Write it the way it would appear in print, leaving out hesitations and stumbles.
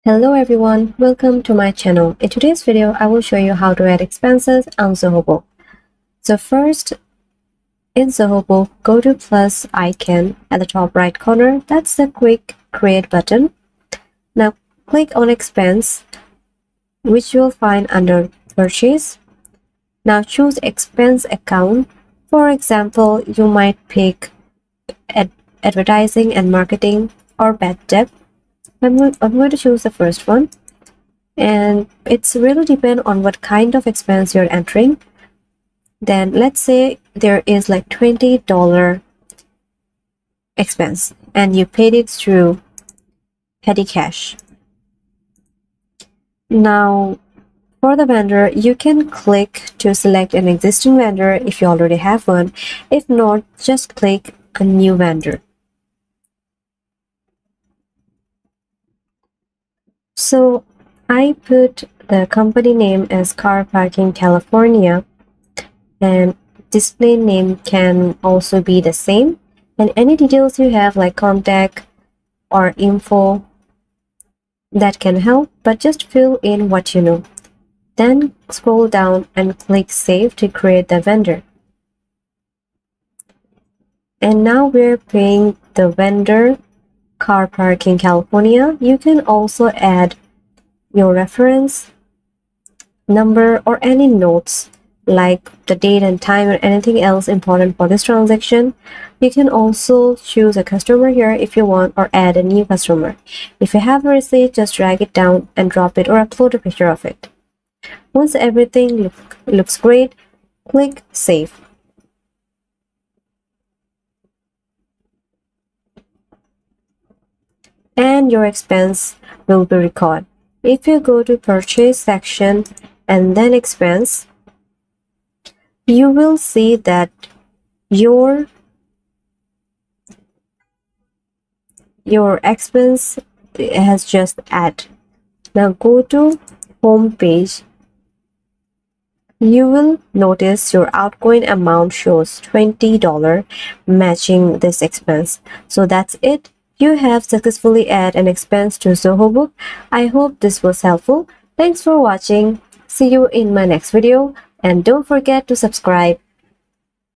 Hello everyone, welcome to my channel. In today's video, I will show you how to add expenses on Zoho Book. So first, in Zoho Book, go to plus icon at the top right corner. That's the quick create button. Now click on expense, which you will find under purchase. Now choose expense account. For example, you might pick advertising and marketing or bad debt. I'm going to choose the first one, and it's really depend on what kind of expense you're entering. Then let's say there is like $20 expense and you paid it through petty cash. Now for the vendor, you can click to select an existing vendor if you already have one. If not, just click a new vendor. So I put the company name as Car Parking California, and display name can also be the same, and any details you have like contact or info that can help, but just fill in what you know. Then scroll down and click save to create the vendor. And now we're paying the vendor Car Parking California. You can also add your reference number or any notes like the date and time or anything else important for this transaction. You can also choose a customer here if you want, or add a new customer. If you have a receipt, just drag it down and drop it or upload a picture of it. Once everything looks great, click save. And your expense will be recorded. If you go to purchase section and then expense, you will see that your expense has just added. Now go to home page. You will notice your outgoing amount shows $20 matching this expense. So that's it. You have successfully added an expense to Zoho Book. I hope this was helpful. Thanks for watching. See you in my next video, and don't forget to subscribe.